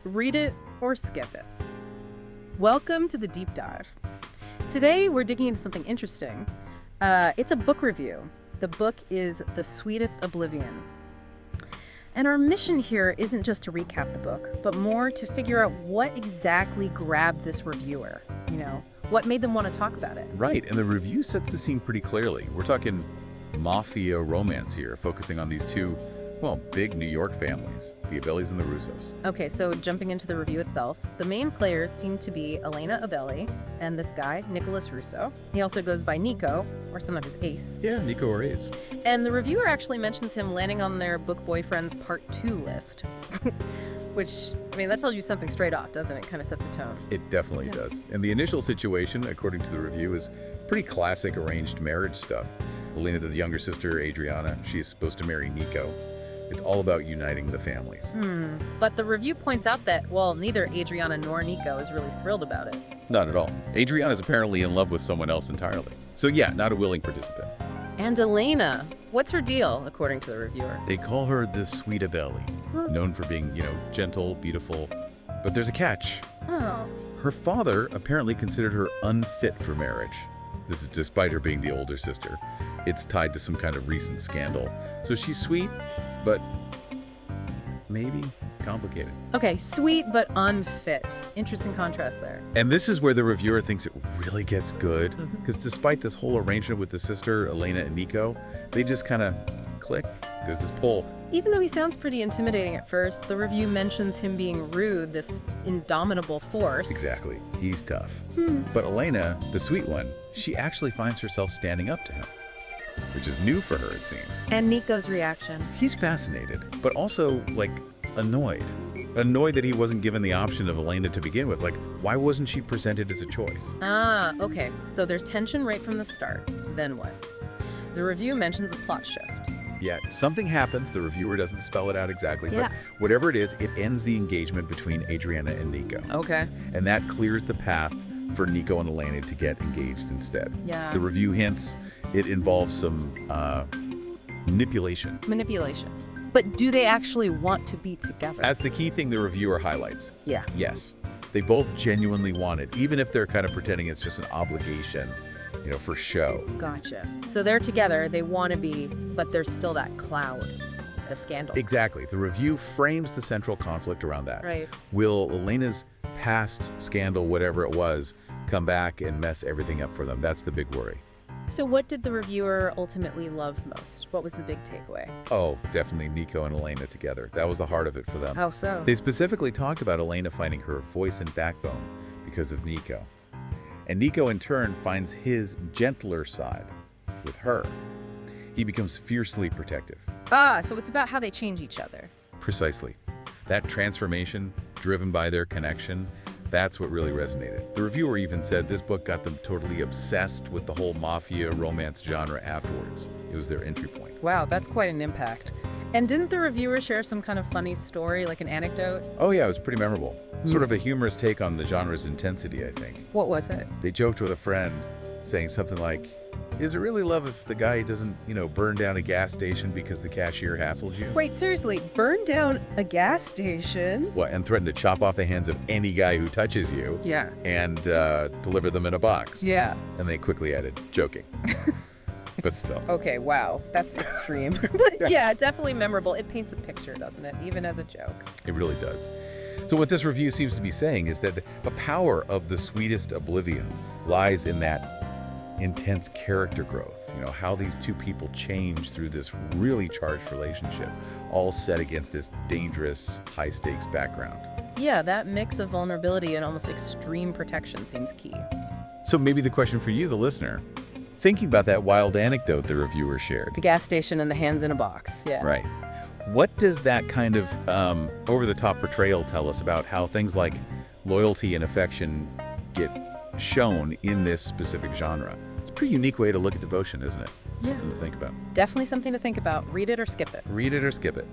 Read it or skip it. Welcome to the deep dive. Today we're digging into something interesting. It's a book review. The book is The Sweetest Oblivion. And our mission here isn't just to recap the book, but more to figure out what exactly grabbed this reviewer. What made them want to talk about it. Right, and the review sets the scene pretty clearly. We're talking mafia romance here, focusing on these two, big New York families, the Abellis and the Russos. Okay, so jumping into the review itself, the main players seem to be Elena Abelli and this guy, Nicholas Russo. He also goes by Nico, or sometimes Ace. Yeah, Nico or Ace. And the reviewer actually mentions him landing on their book boyfriends part 2 list. Which, that tells you something straight off, doesn't it? Kind of sets a tone. It definitely does. And the initial situation, according to the review, is pretty classic arranged marriage stuff. Elena, the younger sister, Adriana, she's supposed to marry Nico. It's all about uniting the families. But the review points out that, neither Adriana nor Nico is really thrilled about it. Not at all. Adriana's apparently in love with someone else entirely. So yeah, not a willing participant. And Elena, what's her deal, according to the reviewer? They call her the Sweet Abelli, known for being, gentle, beautiful. But there's a catch. Oh. Her father apparently considered her unfit for marriage. This is despite her being the older sister. It's tied to some kind of recent scandal. So she's sweet, but maybe complicated. Okay, sweet but unfit. Interesting contrast there. And this is where the reviewer thinks it really gets good, because despite this whole arrangement with the sister, Elena and Nico, they just kind of click. There's this pull. Even though he sounds pretty intimidating at first, the review mentions him being rude, this indomitable force. Exactly. He's tough. But Elena, the sweet one, she actually finds herself standing up to him, which is new for her, it seems. And Nico's reaction. He's fascinated, but also, annoyed. Annoyed that he wasn't given the option of Elena to begin with. Why wasn't she presented as a choice? Okay. So there's tension right from the start. Then what? The review mentions a plot shift. Yeah, something happens. The reviewer doesn't spell it out exactly, Yeah. but whatever it is, it ends the engagement between Adriana and Nico. Okay. And that clears the path for Nico and Elena to get engaged instead. Yeah. The review hints it involves some manipulation. Manipulation. But do they actually want to be together? That's the key thing the reviewer highlights. Yeah. Yes. They both genuinely want it, even if they're kind of pretending it's just an obligation, for show. Gotcha. So they're together, they want to be, but there's still that cloud, the scandal. Exactly. The review frames the central conflict around that. Right. Will Elena's past scandal, whatever it was, come back and mess everything up for them? That's the big worry. So what did the reviewer ultimately love most? What was the big takeaway? Oh, definitely Nico and Elena together. That was the heart of it for them. How so? They specifically talked about Elena finding her voice and backbone because of Nico. And Nico, in turn, finds his gentler side with her. He becomes fiercely protective. So it's about how they change each other. Precisely. That transformation, driven by their connection, that's what really resonated. The reviewer even said this book got them totally obsessed with the whole mafia romance genre afterwards. It was their entry point. Wow, that's quite an impact. And didn't the reviewer share some kind of funny story, like an anecdote? Oh yeah, it was pretty memorable. Sort of a humorous take on the genre's intensity, I think. What was it? They joked with a friend, saying something like, is it really love if the guy doesn't, burn down a gas station because the cashier hassled you? Wait, seriously, burn down a gas station? What, and threaten to chop off the hands of any guy who touches you? Yeah. And deliver them in a box? Yeah. And they quickly added, joking. But still. Okay, wow, that's extreme. But yeah, definitely memorable. It paints a picture, doesn't it? Even as a joke. It really does. So what this review seems to be saying is that the power of The Sweetest Oblivion lies in that intense character growth. How these two people change through this really charged relationship, all set against this dangerous, high-stakes background. Yeah, that mix of vulnerability and almost extreme protection seems key. So maybe the question for you, the listener, thinking about that wild anecdote the reviewer shared. The gas station and the hands in a box, yeah. Right. What does that kind of over-the-top portrayal tell us about how things like loyalty and affection get shown in this specific genre? It's a pretty unique way to look at devotion, isn't it? Something to think about. Definitely something to think about. Read it or skip it. Read it or skip it.